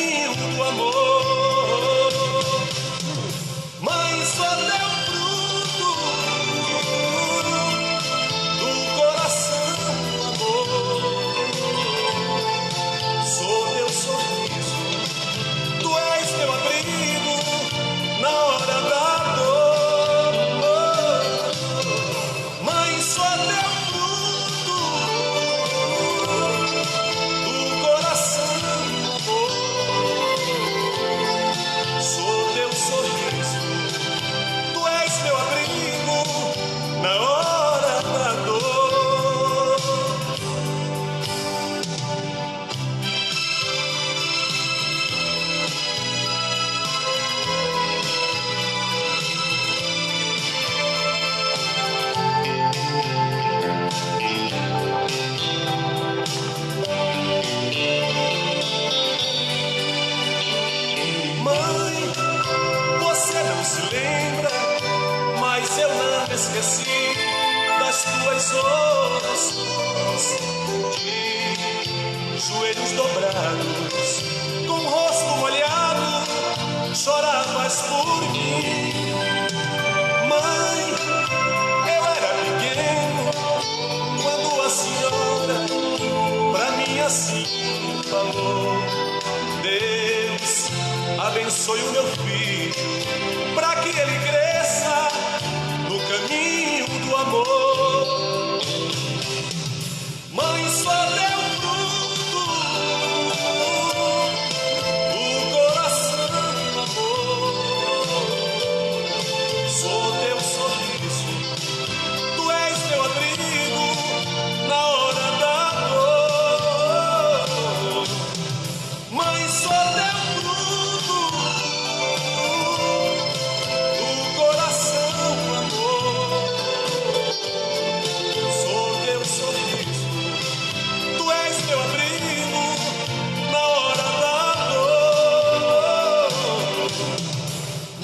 caminho do amor. Mãe, só deu fruto do coração do amor. Sou teu sorriso, tu és meu abrigo na hora da dor. Mãe, só deu fruto do coração do amor. Sou teu sorriso, tu és meu abrigo na hora da dor. Mãe, você não se lembra, mas eu não esqueci das tuas orações, de joelhos dobrados, com o rosto molhado, choravas por mim. Mãe, eu era pequeno quando a senhora pra mim assim falou: Deus abençoe o meu filho, para que ele cresça no caminho do amor. Mãe, só deu fruto do coração do amor. Sou teu sorriso, tu és meu abrigo na hora da dor. Mãe, só deu fruto do coração do amor. Sou teu sorriso, tu és meu abrigo na hora da dor.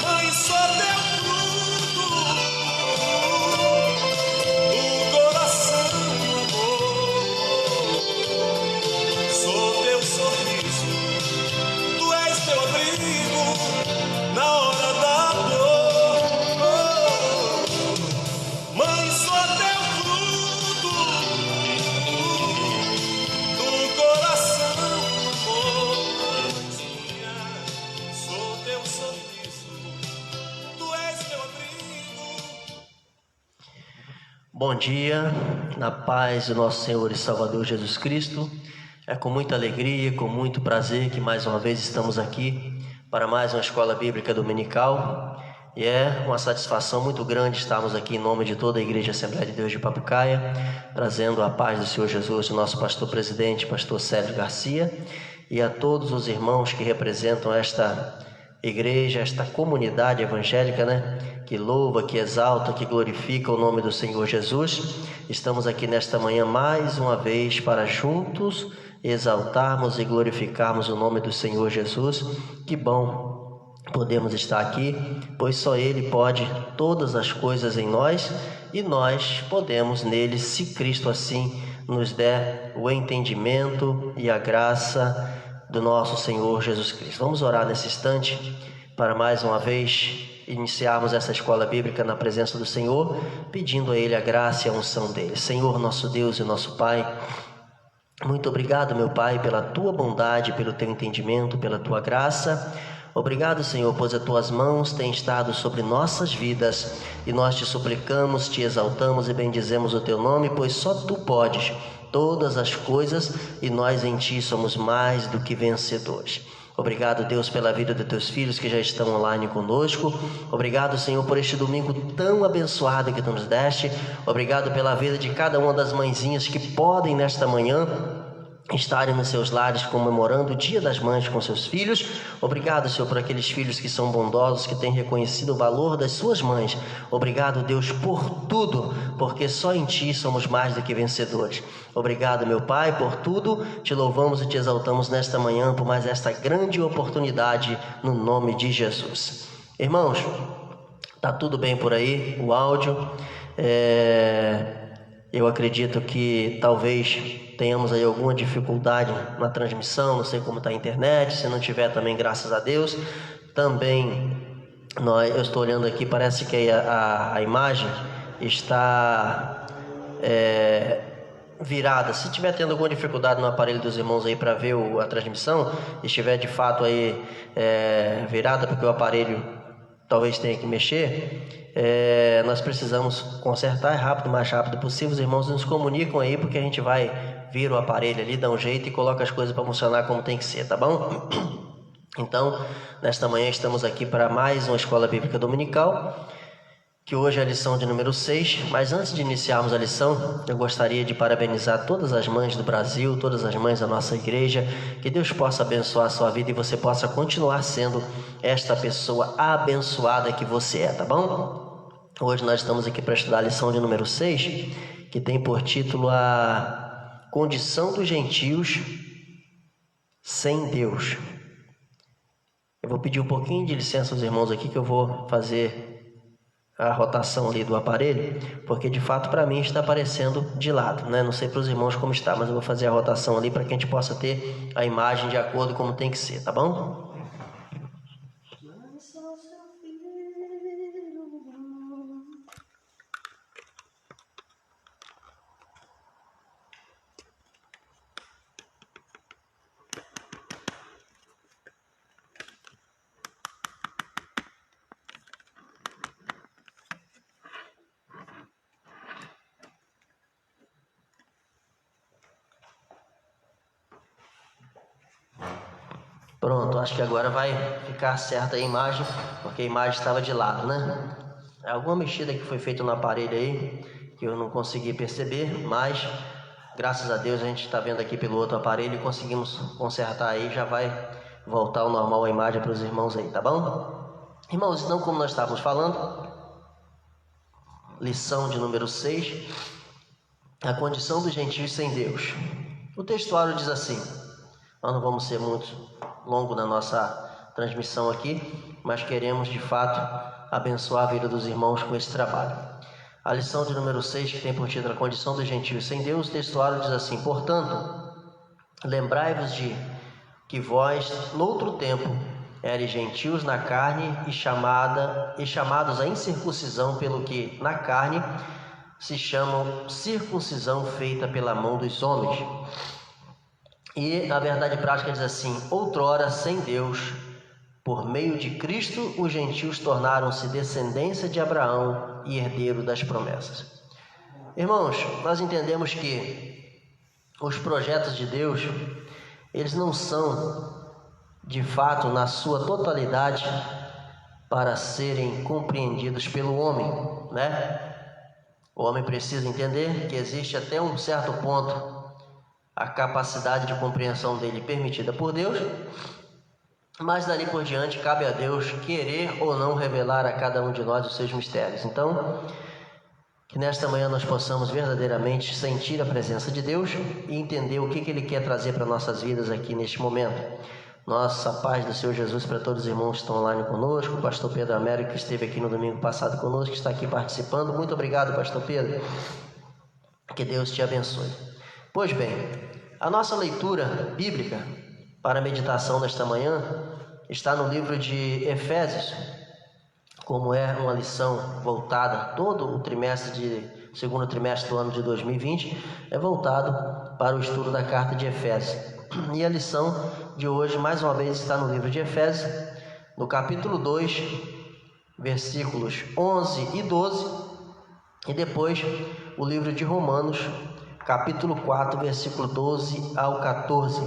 Mãe, só deu fruto do coração do amor. Sou teu sorriso, tu és meu abrigo na hora da dor. Mãe, só deu fruto do coração do amor. Mãezinha, sou teu sorriso, tu és meu abrigo. Bom dia, na paz do nosso Senhor e Salvador Jesus Cristo. É com muita alegria, com muito prazer que mais uma vez estamos aqui para mais uma Escola Bíblica Dominical. E é uma satisfação muito grande estarmos aqui em nome de toda a Igreja Assembleia de Deus de Papucaia, trazendo a paz do Senhor Jesus, o nosso pastor presidente, pastor Sérgio Garcia, e a todos os irmãos que representam esta igreja, esta comunidade evangélica, que louva, que exalta, que glorifica o nome do Senhor Jesus. Estamos aqui nesta manhã mais uma vez para juntos exaltarmos e glorificarmos o nome do Senhor Jesus. Que bom podemos estar aqui, pois só Ele pode todas as coisas em nós, e nós podemos nele, se Cristo assim nos der o entendimento e a graça do nosso Senhor Jesus Cristo. Vamos orar nesse instante para mais uma vez iniciarmos essa escola bíblica na presença do Senhor, pedindo a Ele a graça e a unção dele. Senhor, nosso Deus e nosso Pai, muito obrigado, meu Pai, pela Tua bondade, pelo Teu entendimento, pela Tua graça. Obrigado, Senhor, pois as Tuas mãos têm estado sobre nossas vidas, e nós Te suplicamos, Te exaltamos e bendizemos o Teu nome, pois só Tu podes todas as coisas, e nós em Ti somos mais do que vencedores. Obrigado, Deus, pela vida de Teus filhos que já estão online conosco. Obrigado, Senhor, por este domingo tão abençoado que Tu nos deste. Obrigado pela vida de cada uma das mãezinhas que podem nesta manhã estarem nos seus lares comemorando o Dia das Mães com seus filhos. Obrigado, Senhor, por aqueles filhos que são bondosos, que têm reconhecido o valor das suas mães. Obrigado, Deus, por tudo, porque só em Ti somos mais do que vencedores. Obrigado, meu Pai, por tudo. Te louvamos e Te exaltamos nesta manhã por mais esta grande oportunidade, no nome de Jesus. Irmãos, tá tudo bem por aí? O áudio Eu acredito que talvez tenhamos aí alguma dificuldade na transmissão, não sei como está a internet, se não tiver também, graças a Deus. Também, eu estou olhando aqui, parece que a imagem está virada. Se tiver tendo alguma dificuldade no aparelho dos irmãos aí para ver a transmissão, estiver de fato aí virada porque o aparelho talvez tenha que mexer, nós precisamos consertar rápido, o mais rápido possível. Os irmãos nos comunicam aí, porque a gente vai vir o aparelho ali, dá um jeito e coloca as coisas para funcionar como tem que ser, tá bom? Então, nesta manhã estamos aqui para mais uma Escola Bíblica Dominical, que hoje é a lição de número 6, mas antes de iniciarmos a lição, eu gostaria de parabenizar todas as mães do Brasil, todas as mães da nossa igreja, que Deus possa abençoar a sua vida e você possa continuar sendo esta pessoa abençoada que você é, tá bom? Hoje nós estamos aqui para estudar a lição de número 6, que tem por título a condição dos gentios sem Deus. Eu vou pedir um pouquinho de licença aos irmãos aqui, que eu vou fazer a rotação ali do aparelho, porque de fato para mim está aparecendo de lado, né? Não sei para os irmãos como está, mas eu vou fazer a rotação ali para que a gente possa ter a imagem de acordo como tem que ser, tá bom? Pronto, acho que agora vai ficar certa a imagem, porque a imagem estava de lado, né? Alguma mexida que foi feita no aparelho aí, que eu não consegui perceber, mas graças a Deus a gente está vendo aqui pelo outro aparelho e conseguimos consertar aí, já vai voltar ao normal a imagem para os irmãos aí, tá bom? Irmãos, então, como nós estávamos falando, lição de número 6, a condição dos gentios sem Deus. O textuário diz assim, nós não vamos ser muito longo na nossa transmissão aqui, mas queremos de fato abençoar a vida dos irmãos com esse trabalho. A lição de número 6, que tem por título a condição dos gentios sem Deus, o textuário diz assim: portanto, lembrai-vos de que vós, noutro tempo, eres gentios na carne e chamados à incircuncisão, pelo que na carne se chamam circuncisão feita pela mão dos homens. E a verdade prática diz assim: outrora, sem Deus, por meio de Cristo, os gentios tornaram-se descendência de Abraão e herdeiro das promessas. Irmãos, nós entendemos que os projetos de Deus, eles não são, de fato, na sua totalidade, para serem compreendidos pelo homem, né? O homem precisa entender que existe até um certo ponto a capacidade de compreensão dele permitida por Deus, mas dali por diante cabe a Deus querer ou não revelar a cada um de nós os seus mistérios. Então, que nesta manhã nós possamos verdadeiramente sentir a presença de Deus e entender o que Ele quer trazer para nossas vidas aqui neste momento. Nossa paz do Senhor Jesus para todos os irmãos que estão online conosco, o pastor Pedro Américo, que esteve aqui no domingo passado conosco, que está aqui participando. Muito obrigado, pastor Pedro. Que Deus te abençoe. Pois bem, a nossa leitura bíblica para a meditação nesta manhã está no livro de Efésios, como é uma lição voltada, todo o segundo trimestre do ano de 2020, é voltado para o estudo da carta de Efésios. E a lição de hoje, mais uma vez, está no livro de Efésios, no capítulo 2, versículos 11 e 12, e depois o livro de Romanos, capítulo 4, versículo 12 ao 14.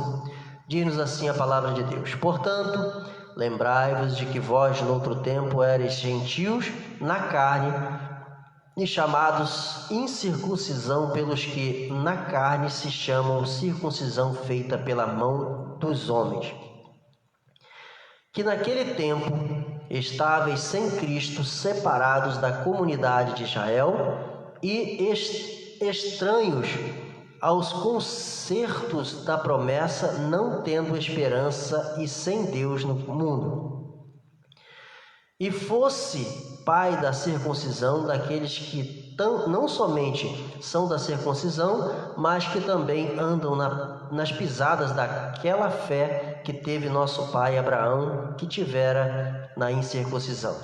Diz-nos assim a palavra de Deus: portanto, lembrai-vos de que vós, noutro tempo, eres gentios na carne e chamados incircuncisão pelos que na carne se chamam circuncisão feita pela mão dos homens. Que naquele tempo estáveis sem Cristo, separados da comunidade de Israel e estranhos aos concertos da promessa, não tendo esperança e sem Deus no mundo. E fosse pai da circuncisão daqueles que não somente são da circuncisão, mas que também andam nas pisadas daquela fé que teve nosso pai Abraão, que tivera na incircuncisão.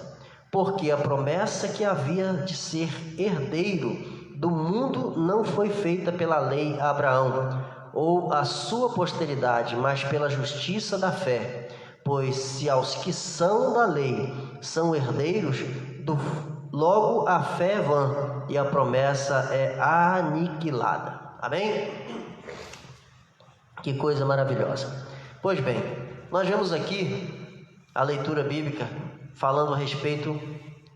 Porque a promessa que havia de ser herdeiro do mundo não foi feita pela lei a Abraão, ou a sua posteridade, mas pela justiça da fé. Pois se aos que são da lei são herdeiros, logo a fé é vã e a promessa é aniquilada. Amém? Que coisa maravilhosa. Pois bem, nós vemos aqui a leitura bíblica falando a respeito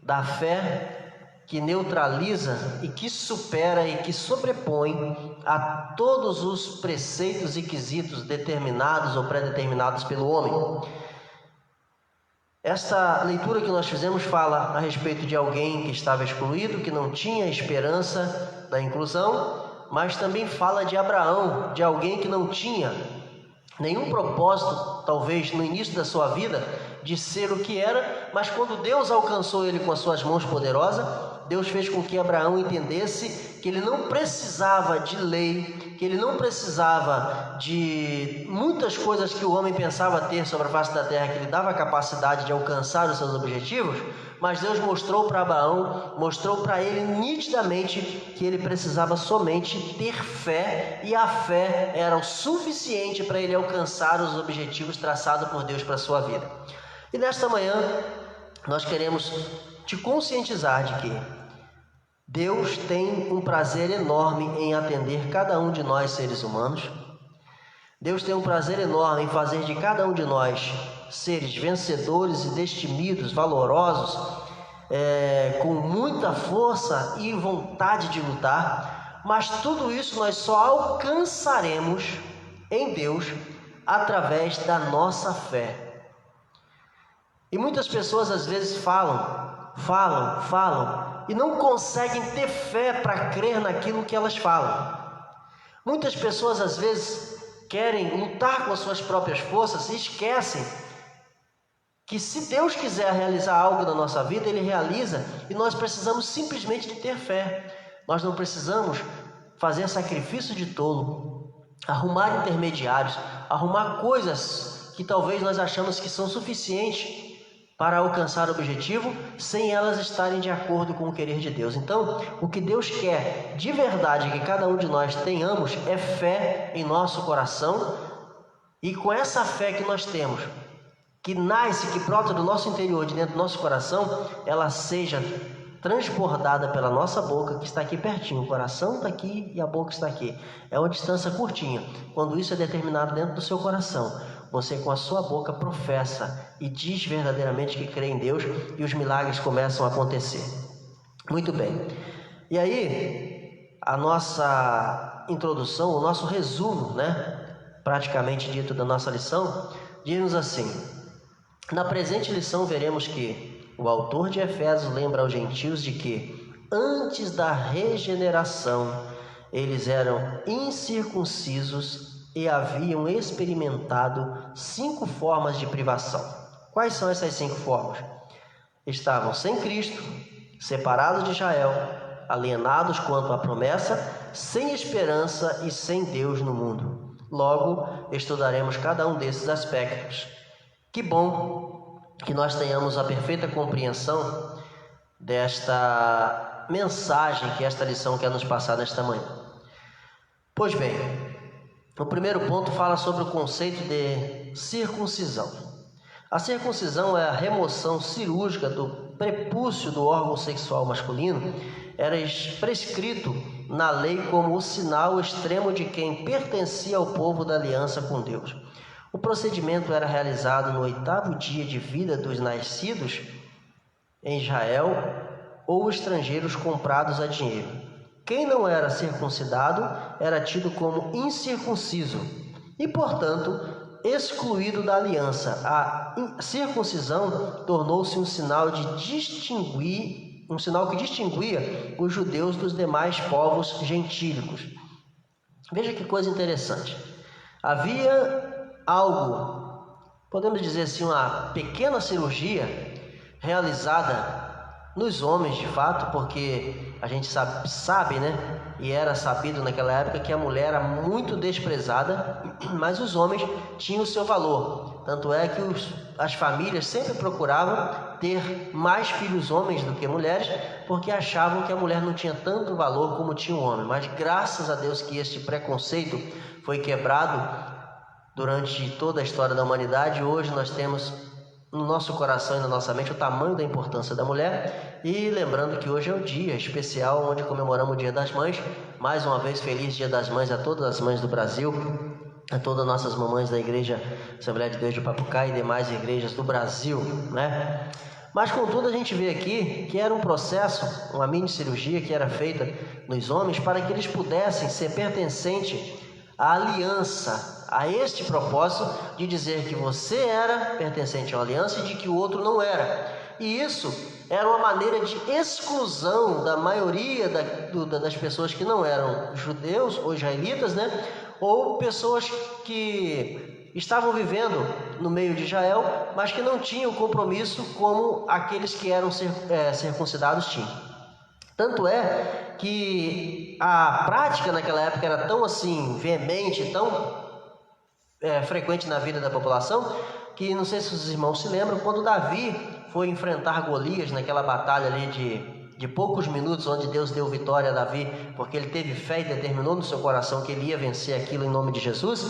da fé que neutraliza e que supera e que sobrepõe a todos os preceitos e quesitos determinados ou pré-determinados pelo homem. Esta leitura que nós fizemos fala a respeito de alguém que estava excluído, que não tinha esperança da inclusão, mas também fala de Abraão, de alguém que não tinha nenhum propósito, talvez no início da sua vida, de ser o que era, mas quando Deus alcançou ele com as suas mãos poderosas, Deus fez com que Abraão entendesse que ele não precisava de lei, que ele não precisava de muitas coisas que o homem pensava ter sobre a face da terra, que lhe dava a capacidade de alcançar os seus objetivos, mas Deus mostrou para Abraão, mostrou para ele nitidamente que ele precisava somente ter fé, e a fé era o suficiente para ele alcançar os objetivos traçados por Deus para a sua vida. E nesta manhã nós queremos te conscientizar de que Deus tem um prazer enorme em atender cada um de nós seres humanos. Deus tem um prazer enorme em fazer de cada um de nós seres vencedores e destemidos, valorosos, com muita força e vontade de lutar, mas tudo isso nós só alcançaremos em Deus através da nossa fé. E muitas pessoas às vezes falam e não conseguem ter fé para crer naquilo que elas falam. Muitas pessoas às vezes querem lutar com as suas próprias forças e esquecem que se Deus quiser realizar algo na nossa vida, Ele realiza, e nós precisamos simplesmente de ter fé. Nós não precisamos fazer sacrifício de tolo, arrumar intermediários, arrumar coisas que talvez nós achamos que são suficientes para alcançar o objetivo, sem elas estarem de acordo com o querer de Deus. Então, o que Deus quer de verdade que cada um de nós tenhamos é fé em nosso coração, e com essa fé que nós temos, que nasce, que brota do nosso interior, de dentro do nosso coração, ela seja transbordada pela nossa boca, que está aqui pertinho. O coração está aqui e a boca está aqui. É uma distância curtinha. Quando isso é determinado dentro do seu coração, você com a sua boca professa e diz verdadeiramente que crê em Deus, e os milagres começam a acontecer. Muito bem. E aí, a nossa introdução, o nosso resumo, praticamente dito da nossa lição, diz-nos assim: na presente lição veremos que o autor de Efésios lembra aos gentios de que, antes da regeneração, eles eram incircuncisos e haviam experimentado 5 formas de privação. Quais são essas 5 formas? Estavam sem Cristo, separados de Israel, alienados quanto à promessa, sem esperança e sem Deus no mundo. Logo, estudaremos cada um desses aspectos. Que bom que nós tenhamos a perfeita compreensão desta mensagem que esta lição quer nos passar nesta manhã. Pois bem, o primeiro ponto fala sobre o conceito de circuncisão. A circuncisão é a remoção cirúrgica do prepúcio do órgão sexual masculino. Era prescrito na lei como o sinal extremo de quem pertencia ao povo da aliança com Deus. O procedimento era realizado no 8º dia de vida dos nascidos em Israel ou estrangeiros comprados a dinheiro. Quem não era circuncidado era tido como incircunciso e, portanto, excluído da aliança. A circuncisão tornou-se um sinal que distinguia os judeus dos demais povos gentílicos. Veja que coisa interessante. Havia algo, podemos dizer assim, uma pequena cirurgia realizada nos homens de fato, porque a gente sabe, né? E era sabido naquela época que a mulher era muito desprezada, mas os homens tinham o seu valor. Tanto é que as famílias sempre procuravam ter mais filhos homens do que mulheres, porque achavam que a mulher não tinha tanto valor como tinha o homem. Mas graças a Deus que este preconceito foi quebrado durante toda a história da humanidade. Hoje nós temos no nosso coração e na nossa mente o tamanho da importância da mulher. E lembrando que hoje é um dia especial onde comemoramos o Dia das Mães. Mais uma vez, feliz Dia das Mães a todas as mães do Brasil, a todas as nossas mamães da Igreja Assembleia de Deus de Papucá e demais igrejas do Brasil, né? Mas contudo a gente vê aqui que era um processo, uma mini cirurgia que era feita nos homens para que eles pudessem ser pertencentes à aliança, a este propósito de dizer que você era pertencente a uma aliança e de que o outro não era. E isso era uma maneira de exclusão da maioria das pessoas que não eram judeus ou israelitas, né? Ou pessoas que estavam vivendo no meio de Israel, mas que não tinham compromisso como aqueles que eram circuncidados tinham. Tanto é que a prática naquela época era tão assim veemente, tão frequente na vida da população, que não sei se os irmãos se lembram, quando Davi foi enfrentar Golias naquela batalha ali de poucos minutos, onde Deus deu vitória a Davi, porque ele teve fé e determinou no seu coração que ele ia vencer aquilo em nome de Jesus.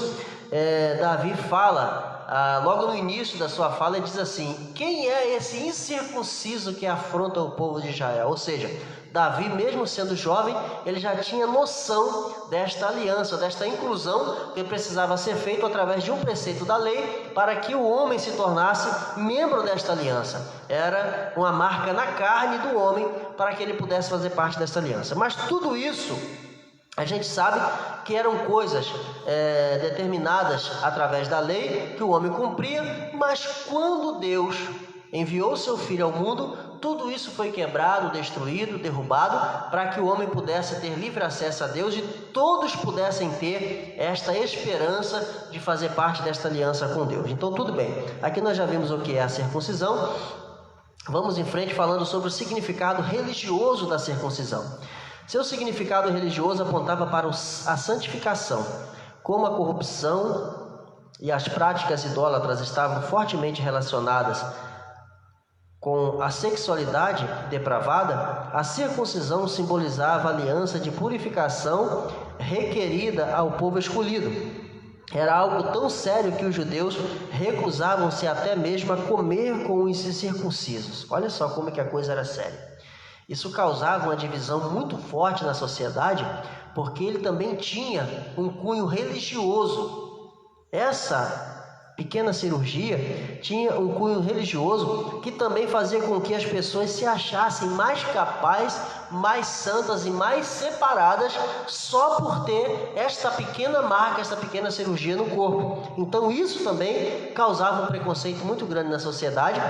Davi fala, logo no início da sua fala, ele diz assim: quem é esse incircunciso que afronta o povo de Israel? Ou seja, Davi, mesmo sendo jovem, ele já tinha noção desta aliança, desta inclusão que precisava ser feita através de um preceito da lei para que o homem se tornasse membro desta aliança. Era uma marca na carne do homem para que ele pudesse fazer parte desta aliança. Mas tudo isso a gente sabe que eram coisas determinadas através da lei que o homem cumpria, mas quando Deus enviou seu Filho ao mundo, tudo isso foi quebrado, destruído, derrubado, para que o homem pudesse ter livre acesso a Deus e todos pudessem ter esta esperança de fazer parte desta aliança com Deus. Então tudo bem, aqui nós já vimos o que é a circuncisão. Vamos em frente falando sobre o significado religioso da circuncisão. Seu significado religioso apontava para a santificação, como a corrupção e as práticas idólatras estavam fortemente relacionadas com a sexualidade depravada. A circuncisão simbolizava a aliança de purificação requerida ao povo escolhido. Era algo tão sério que os judeus recusavam-se até mesmo a comer com os incircuncisos. Olha só como é que a coisa era séria. Isso causava uma divisão muito forte na sociedade, porque ele também tinha um cunho religioso. Essa pequena cirurgia tinha um cunho religioso que também fazia com que as pessoas se achassem mais capazes, mais santas e mais separadas só por ter esta pequena marca, esta pequena cirurgia no corpo. Então isso também causava um preconceito muito grande na sociedade.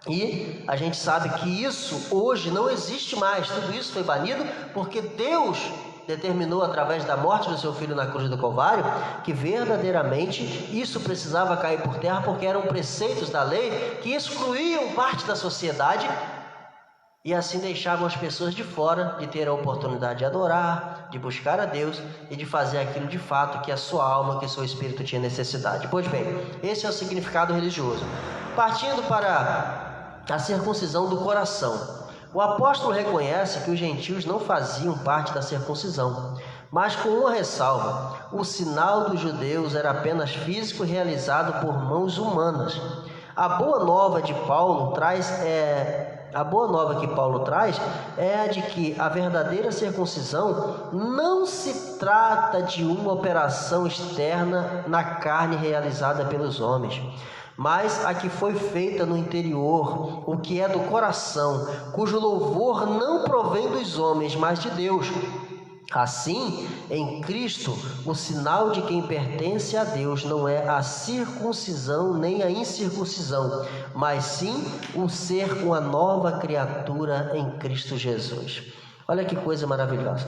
E a gente sabe que isso hoje não existe mais. Tudo isso foi banido porque Deus determinou através da morte do seu Filho na cruz do Calvário que verdadeiramente isso precisava cair por terra, porque eram preceitos da lei que excluíam parte da sociedade e assim deixavam as pessoas de fora de ter a oportunidade de adorar, de buscar a Deus e de fazer aquilo de fato que a sua alma, que o seu espírito tinha necessidade. Pois bem, esse é o significado religioso. Partindo para a circuncisão do coração. O apóstolo reconhece que os gentios não faziam parte da circuncisão, mas com uma ressalva: o sinal dos judeus era apenas físico e realizado por mãos humanas. A boa nova que Paulo traz é a de que a verdadeira circuncisão não se trata de uma operação externa na carne realizada pelos homens, mas a que foi feita no interior, o que é do coração, cujo louvor não provém dos homens, mas de Deus. Assim, em Cristo, o sinal de quem pertence a Deus não é a circuncisão nem a incircuncisão, mas sim o ser uma nova criatura em Cristo Jesus. Olha que coisa maravilhosa.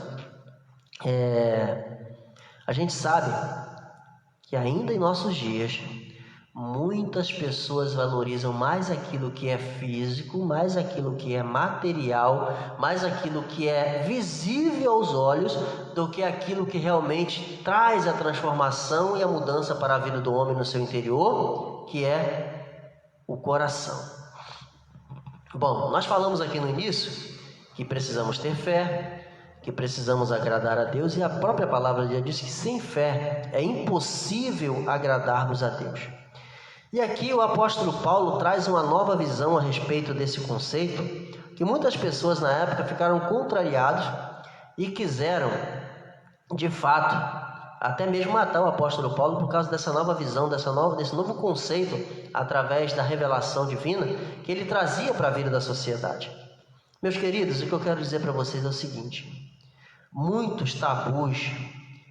A gente sabe que ainda em nossos dias, muitas pessoas valorizam mais aquilo que é físico, mais aquilo que é material, mais aquilo que é visível aos olhos, do que aquilo que realmente traz a transformação e a mudança para a vida do homem no seu interior, que é o coração. Bom, nós falamos aqui no início que precisamos ter fé, que precisamos agradar a Deus, e a própria palavra de Deus diz que sem fé é impossível agradarmos a Deus. E aqui o apóstolo Paulo traz uma nova visão a respeito desse conceito, que muitas pessoas na época ficaram contrariados e quiseram, de fato, até mesmo matar o apóstolo Paulo por causa dessa nova visão, desse novo conceito, através da revelação divina que ele trazia para a vida da sociedade. Meus queridos, o que eu quero dizer para vocês é o seguinte: muitos tabus,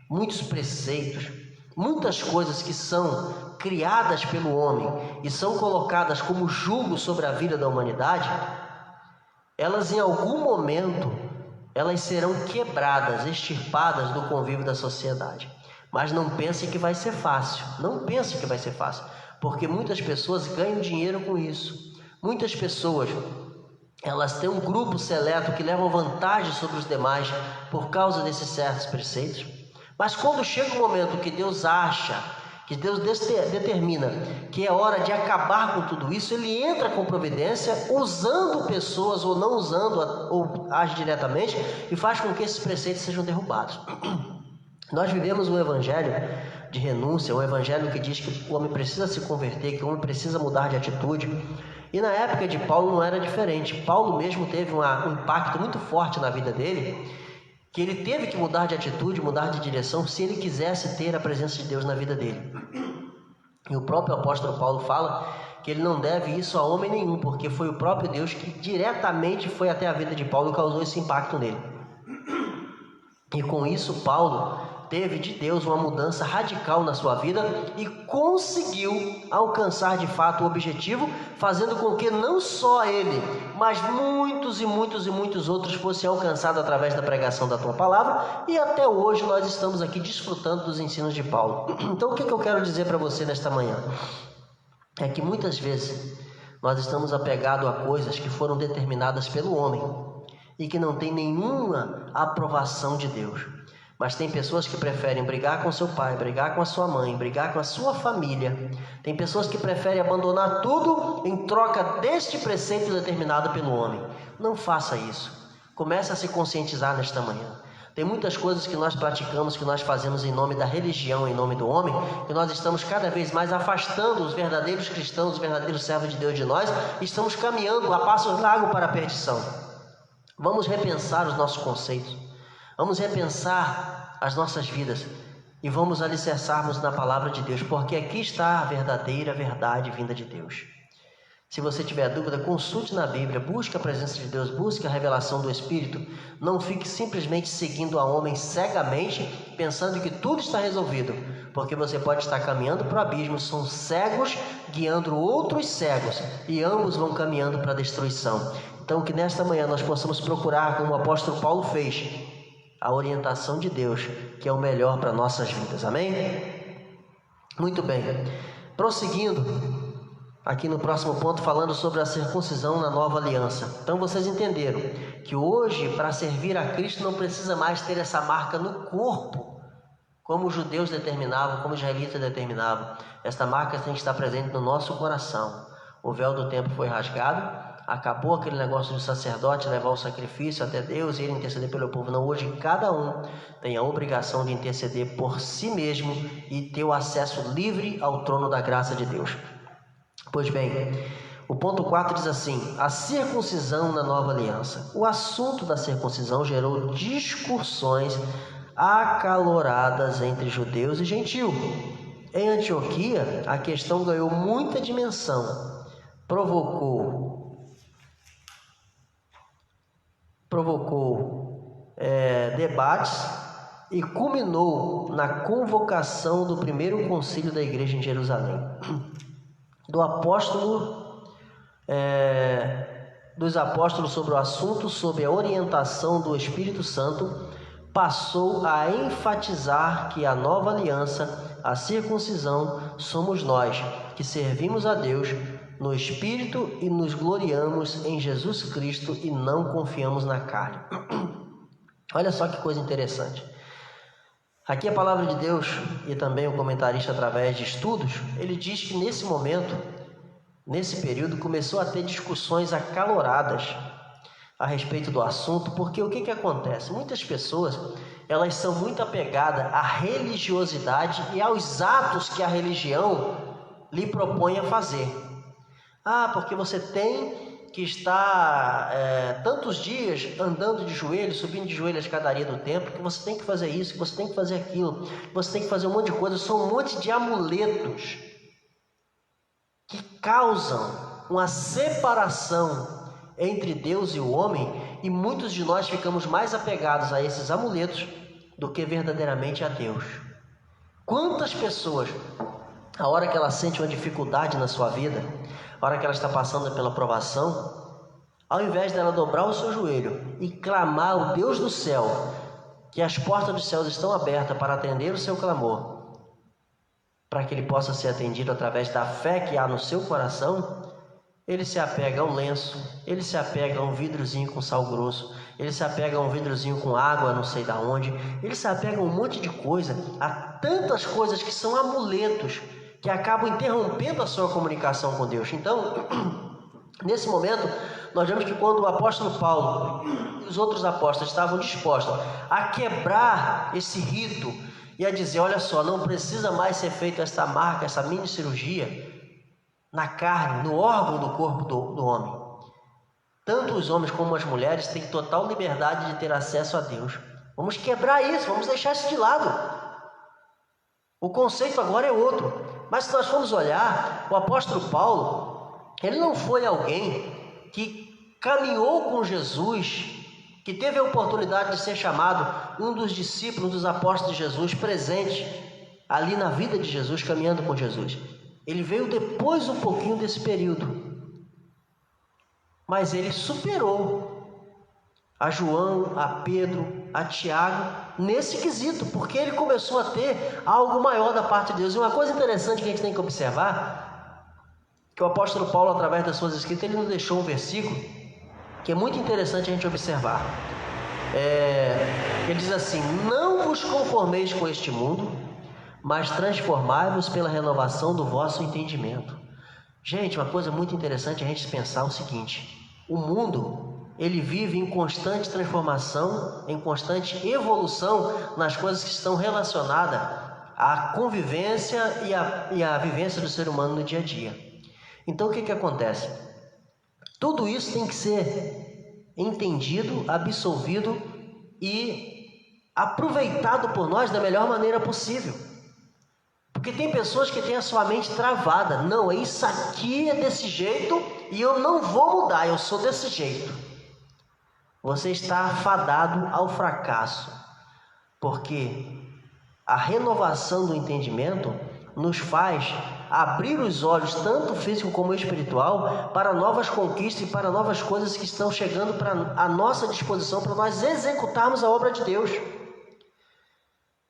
muitos preceitos, muitas coisas que são criadas pelo homem e são colocadas como jugo sobre a vida da humanidade, elas em algum momento elas serão quebradas, extirpadas do convívio da sociedade. Mas não pense que vai ser fácil, não pense que vai ser fácil, porque muitas pessoas ganham dinheiro com isso. Muitas pessoas, elas têm um grupo seleto que levam vantagem sobre os demais por causa desses certos preceitos. Mas quando chega o momento que Deus acha, que Deus determina que é hora de acabar com tudo isso, ele entra com providência, usando pessoas ou não usando, ou age diretamente, e faz com que esses preceitos sejam derrubados. Nós vivemos um evangelho de renúncia, um evangelho que diz que o homem precisa se converter, que o homem precisa mudar de atitude. E na época de Paulo não era diferente. Paulo mesmo teve um impacto muito forte na vida dele, que ele teve que mudar de atitude, mudar de direção, se ele quisesse ter a presença de Deus na vida dele. E o próprio apóstolo Paulo fala que ele não deve isso a homem nenhum, porque foi o próprio Deus que diretamente foi até a vida de Paulo e causou esse impacto nele. E com isso Paulo teve de Deus uma mudança radical na sua vida e conseguiu alcançar de fato o objetivo, fazendo com que não só ele, mas muitos e muitos outros fossem alcançados através da pregação da tua palavra, e até hoje nós estamos aqui desfrutando dos ensinos de Paulo. Então o que eu quero dizer para você nesta manhã? É que muitas vezes nós estamos apegados a coisas que foram determinadas pelo homem e que não tem nenhuma aprovação de Deus. Mas tem pessoas que preferem brigar com seu pai, brigar com a sua mãe, brigar com a sua família. Tem pessoas que preferem abandonar tudo em troca deste preceito determinado pelo homem. Não faça isso. Comece a se conscientizar nesta manhã. Tem muitas coisas que nós praticamos, que nós fazemos em nome da religião, em nome do homem, que nós estamos cada vez mais afastando os verdadeiros cristãos, os verdadeiros servos de Deus de nós, e estamos caminhando a passos largos para a perdição. Vamos repensar os nossos conceitos. Vamos repensar as nossas vidas e vamos alicerçarmos na palavra de Deus, porque aqui está a verdadeira verdade vinda de Deus. Se você tiver dúvida, consulte na Bíblia, busque a presença de Deus, busque a revelação do Espírito. Não fique simplesmente seguindo a homem cegamente, pensando que tudo está resolvido, porque você pode estar caminhando para o abismo. São cegos guiando outros cegos e ambos vão caminhando para a destruição. Então que nesta manhã nós possamos procurar, como o apóstolo Paulo fez, a orientação de Deus, que é o melhor para nossas vidas. Amém? Muito bem. Prosseguindo, aqui no próximo ponto, falando sobre a circuncisão na nova aliança. Então vocês entenderam que hoje, para servir a Cristo, não precisa mais ter essa marca no corpo, como os judeus determinavam, como os israelitas determinavam. Esta marca tem que estar presente no nosso coração. O véu do templo foi rasgado, acabou aquele negócio do sacerdote levar o sacrifício até Deus e ele interceder pelo povo. Não, hoje cada um tem a obrigação de interceder por si mesmo e ter o acesso livre ao trono da graça de Deus. Pois bem, o ponto 4 diz assim: a circuncisão na nova aliança. O assunto da circuncisão gerou discussões acaloradas entre judeus e gentios. Em Antioquia, a questão ganhou muita dimensão, provocou debates e culminou na convocação do primeiro concílio da igreja em Jerusalém. Dos apóstolos sobre o assunto, sob a orientação do Espírito Santo, passou a enfatizar que a nova aliança a circuncisão, somos nós, que servimos a Deus no Espírito e nos gloriamos em Jesus Cristo e não confiamos na carne. Olha só que coisa interessante. Aqui a palavra de Deus, e também o comentarista através de estudos, ele diz que nesse momento, nesse período, começou a ter discussões acaloradas a respeito do assunto, porque o que acontece? Muitas pessoas, elas são muito apegadas à religiosidade e aos atos que a religião lhe propõe a fazer. Porque você tem que estar tantos dias andando de joelhos, subindo de joelhos a escadaria do templo, que você tem que fazer isso, que você tem que fazer aquilo, que você tem que fazer um monte de coisas. São um monte de amuletos que causam uma separação entre Deus e o homem, e muitos de nós ficamos mais apegados a esses amuletos do que verdadeiramente a Deus. Quantas pessoas, a hora que ela sente uma dificuldade na sua vida, a hora que ela está passando pela provação, ao invés dela dobrar o seu joelho e clamar ao Deus do céu, que as portas dos céus estão abertas para atender o seu clamor, para que ele possa ser atendido através da fé que há no seu coração, ele se apega ao lenço, ele se apega a um vidrozinho com sal grosso, ele se apega a um vidrozinho com água não sei da onde, ele se apega a um monte de coisa, a tantas coisas que são amuletos, que acabam interrompendo a sua comunicação com Deus. Então, nesse momento, nós vemos que quando o apóstolo Paulo e os outros apóstolos estavam dispostos a quebrar esse rito e a dizer, olha só, não precisa mais ser feita esta marca, essa mini cirurgia na carne, no órgão do corpo do homem. Tanto os homens como as mulheres têm total liberdade de ter acesso a Deus. Vamos quebrar isso, vamos deixar isso de lado. O conceito agora é outro. Mas se nós formos olhar, o apóstolo Paulo, ele não foi alguém que caminhou com Jesus, que teve a oportunidade de ser chamado um dos discípulos, um dos apóstolos de Jesus, presente ali na vida de Jesus, caminhando com Jesus. Ele veio depois um pouquinho desse período, mas ele superou a João, a Pedro, a Tiago, nesse quesito, porque ele começou a ter algo maior da parte de Deus. E uma coisa interessante que a gente tem que observar, que o apóstolo Paulo, através das suas escritas, ele nos deixou um versículo que é muito interessante a gente observar. Ele diz assim, não vos conformeis com este mundo, mas transformai-vos pela renovação do vosso entendimento. Gente, uma coisa muito interessante a gente pensar o seguinte, o mundo, ele vive em constante transformação, em constante evolução nas coisas que estão relacionadas à convivência e à vivência do ser humano no dia a dia. Então o que acontece? Tudo isso tem que ser entendido, absolvido e aproveitado por nós da melhor maneira possível. Porque tem pessoas que têm a sua mente travada. Não, isso aqui é desse jeito e eu não vou mudar, eu sou desse jeito. Você está afadado ao fracasso. Porque a renovação do entendimento nos faz abrir os olhos, tanto físico como espiritual, para novas conquistas e para novas coisas que estão chegando à nossa disposição para nós executarmos a obra de Deus.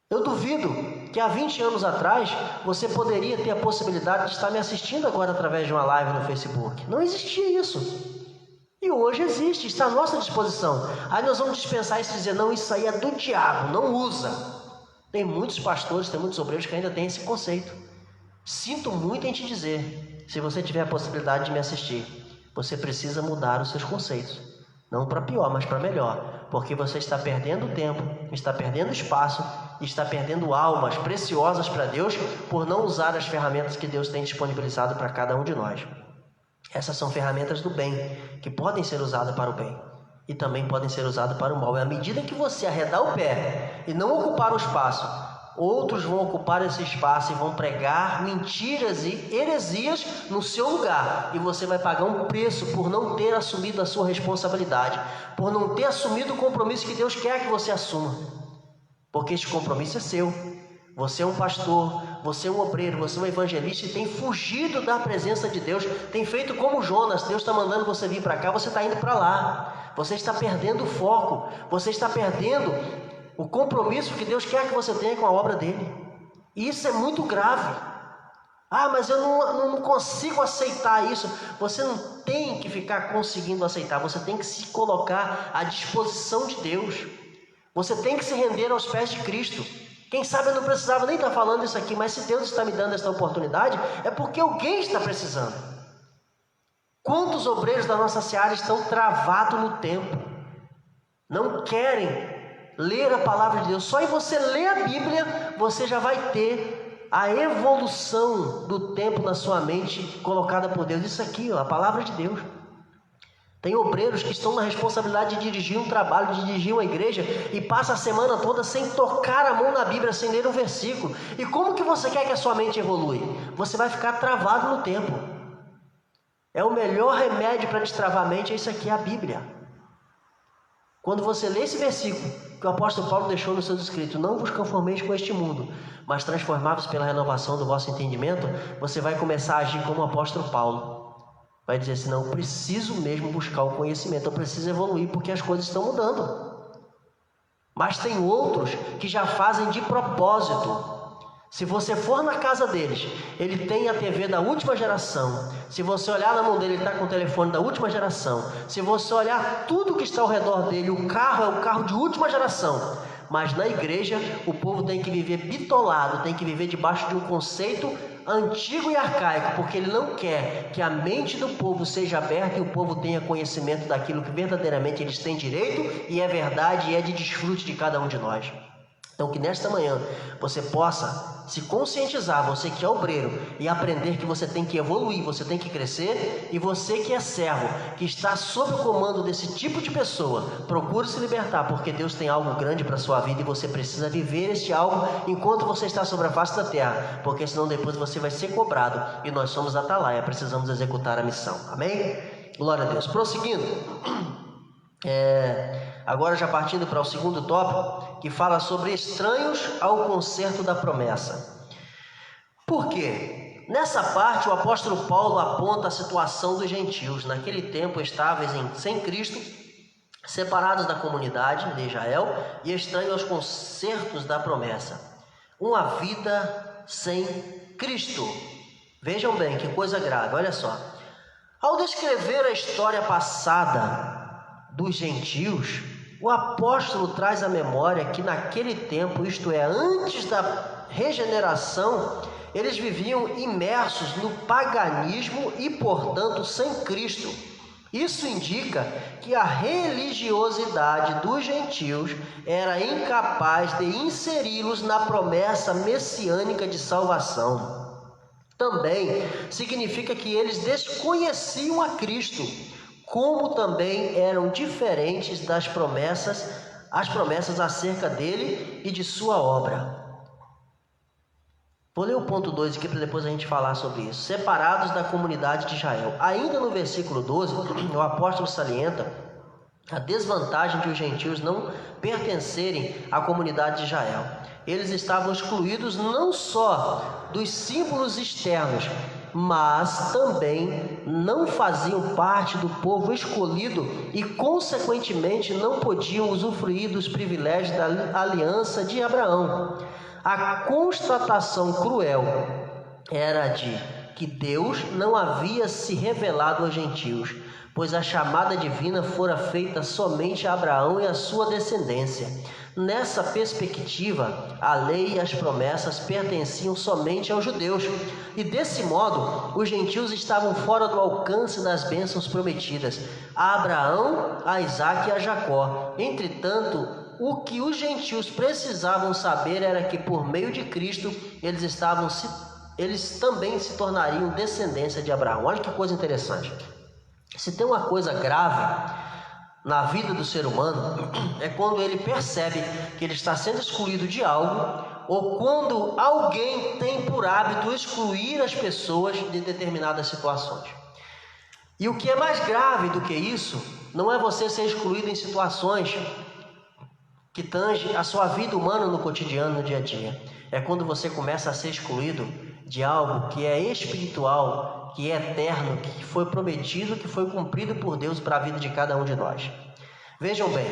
Eu duvido que há 20 anos atrás você poderia ter a possibilidade de estar me assistindo agora através de uma live no Facebook. Não existia isso. E hoje existe, está à nossa disposição. Aí nós vamos dispensar isso e dizer, não, isso aí é do diabo, não usa. Tem muitos pastores, tem muitos obreiros que ainda têm esse conceito. Sinto muito em te dizer, se você tiver a possibilidade de me assistir, você precisa mudar os seus conceitos. Não para pior, mas para melhor. Porque você está perdendo tempo, está perdendo espaço, está perdendo almas preciosas para Deus por não usar as ferramentas que Deus tem disponibilizado para cada um de nós. Essas são ferramentas do bem, que podem ser usadas para o bem e também podem ser usadas para o mal. E à medida que você arredar o pé e não ocupar o espaço, outros vão ocupar esse espaço e vão pregar mentiras e heresias no seu lugar. E você vai pagar um preço por não ter assumido a sua responsabilidade, por não ter assumido o compromisso que Deus quer que você assuma. Porque esse compromisso é seu. Você é um pastor, você é um obreiro, você é um evangelista e tem fugido da presença de Deus. Tem feito como Jonas, Deus está mandando você vir para cá, você está indo para lá. Você está perdendo o foco, você está perdendo o compromisso que Deus quer que você tenha com a obra dele. E isso é muito grave. Ah, mas eu não consigo aceitar isso. Você não tem que ficar conseguindo aceitar. Você tem que se colocar à disposição de Deus. Você tem que se render aos pés de Cristo. Quem sabe eu não precisava nem estar falando isso aqui, mas se Deus está me dando esta oportunidade, é porque alguém está precisando. Quantos obreiros da nossa seara estão travados no tempo? Não querem ler a palavra de Deus. Só em você ler a Bíblia, você já vai ter a evolução do tempo na sua mente colocada por Deus. Isso aqui, ó, a palavra de Deus. Tem obreiros que estão na responsabilidade de dirigir um trabalho, de dirigir uma igreja e passa a semana toda sem tocar a mão na Bíblia, sem ler um versículo. E como que você quer que a sua mente evolui? Você vai ficar travado no tempo. É o melhor remédio para destravar a mente, é isso aqui, a Bíblia. Quando você lê esse versículo que o apóstolo Paulo deixou nos seus escritos, não vos conformeis com este mundo, mas transformai-vos pela renovação do vosso entendimento, você vai começar a agir como o apóstolo Paulo. Vai dizer assim, não, eu preciso mesmo buscar o conhecimento, eu preciso evoluir porque as coisas estão mudando. Mas tem outros que já fazem de propósito. Se você for na casa deles, ele tem a TV da última geração. Se você olhar na mão dele, ele está com o telefone da última geração. Se você olhar tudo que está ao redor dele, o carro é o carro de última geração. Mas na igreja, o povo tem que viver bitolado, tem que viver debaixo de um conceito antigo e arcaico, porque ele não quer que a mente do povo seja aberta e o povo tenha conhecimento daquilo que verdadeiramente eles têm direito e é verdade e é de desfrute de cada um de nós. Então que nesta manhã você possa se conscientizar, você que é obreiro, e aprender que você tem que evoluir, você tem que crescer, e você que é servo, que está sob o comando desse tipo de pessoa, procure se libertar, porque Deus tem algo grande para a sua vida e você precisa viver este algo enquanto você está sobre a face da terra, porque senão depois você vai ser cobrado, e nós somos atalaia, precisamos executar a missão. Amém? Glória a Deus. Prosseguindo, agora já partindo para o segundo tópico, que fala sobre estranhos ao concerto da promessa. Por quê? Nessa parte o apóstolo Paulo aponta a situação dos gentios, naquele tempo estáveis sem Cristo, separados da comunidade de Israel e estranhos aos concertos da promessa. Uma vida sem Cristo. Vejam bem, que coisa grave, olha só. Ao descrever a história passada dos gentios, o apóstolo traz à memória que naquele tempo, isto é, antes da regeneração, eles viviam imersos no paganismo e, portanto, sem Cristo. Isso indica que a religiosidade dos gentios era incapaz de inseri-los na promessa messiânica de salvação. Também significa que eles desconheciam a Cristo, como também eram diferentes das promessas, as promessas acerca dele e de sua obra. Vou ler o ponto 2 aqui para depois a gente falar sobre isso. Separados da comunidade de Israel. Ainda no versículo 12, o apóstolo salienta a desvantagem de os gentios não pertencerem à comunidade de Israel. Eles estavam excluídos não só dos símbolos externos, mas também não faziam parte do povo escolhido e, consequentemente, não podiam usufruir dos privilégios da aliança de Abraão. A constatação cruel era de que Deus não havia se revelado aos gentios, pois a chamada divina fora feita somente a Abraão e a sua descendência. Nessa perspectiva, a lei e as promessas pertenciam somente aos judeus, e desse modo, os gentios estavam fora do alcance das bênçãos prometidas a Abraão, a Isaque e a Jacó. Entretanto, o que os gentios precisavam saber era que, por meio de Cristo, eles também se tornariam descendência de Abraão. Olha que coisa interessante. Se tem uma coisa grave na vida do ser humano, é quando ele percebe que ele está sendo excluído de algo, ou quando alguém tem por hábito excluir as pessoas de determinadas situações. E o que é mais grave do que isso, não é você ser excluído em situações que tange a sua vida humana no cotidiano, no dia a dia. É quando você começa a ser excluído de algo que é espiritual, que é eterno, que foi prometido, que foi cumprido por Deus para a vida de cada um de nós. Vejam bem,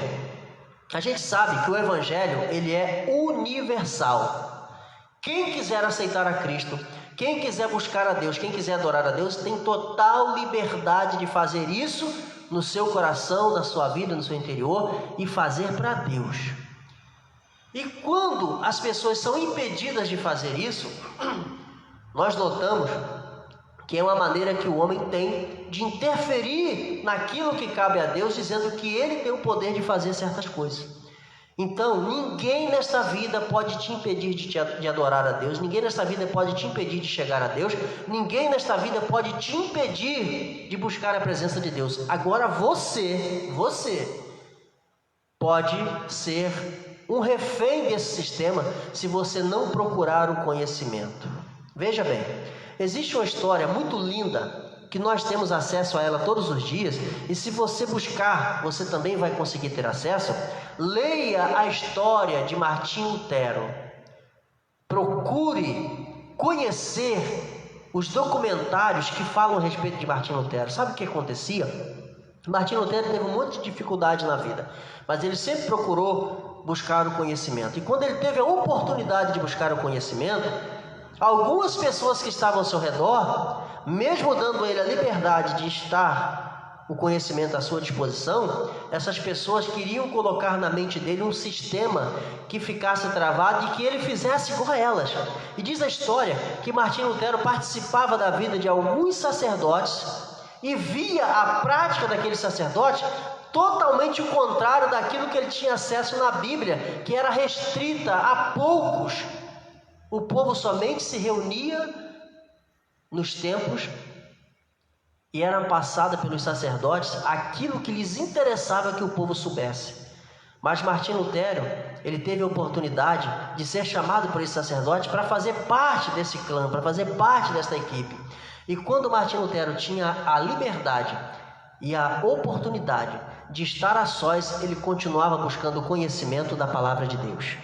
a gente sabe que o Evangelho ele é universal. Quem quiser aceitar a Cristo, quem quiser buscar a Deus, quem quiser adorar a Deus, tem total liberdade de fazer isso no seu coração, na sua vida, no seu interior e fazer para Deus. E quando as pessoas são impedidas de fazer isso, nós notamos que é uma maneira que o homem tem de interferir naquilo que cabe a Deus, dizendo que ele tem o poder de fazer certas coisas. Então, ninguém nesta vida pode te impedir de adorar a Deus, ninguém nesta vida pode te impedir de chegar a Deus, ninguém nesta vida pode te impedir de buscar a presença de Deus. Agora você pode ser um refém desse sistema se você não procurar o conhecimento. Veja bem, existe uma história muito linda que nós temos acesso a ela todos os dias, e se você buscar, você também vai conseguir ter acesso. Leia a história de Martinho Lutero. Procure conhecer os documentários que falam a respeito de Martinho Lutero. Sabe o que acontecia? Martinho Lutero teve um monte de dificuldade na vida, mas ele sempre procurou buscar o conhecimento. E quando ele teve a oportunidade de buscar o conhecimento, algumas pessoas que estavam ao seu redor, mesmo dando a ele a liberdade de estar o conhecimento à sua disposição, essas pessoas queriam colocar na mente dele um sistema que ficasse travado e que ele fizesse igual a elas. E diz a história que Martinho Lutero participava da vida de alguns sacerdotes e via a prática daqueles sacerdotes totalmente o contrário daquilo que ele tinha acesso na Bíblia, que era restrita a poucos. O povo somente se reunia nos templos e era passada pelos sacerdotes aquilo que lhes interessava que o povo soubesse. Mas Martinho Lutero, ele teve a oportunidade de ser chamado por esse sacerdote para fazer parte desse clã, para fazer parte desta equipe. E quando Martinho Lutero tinha a liberdade e a oportunidade de estar a sós, ele continuava buscando o conhecimento da palavra de Deus.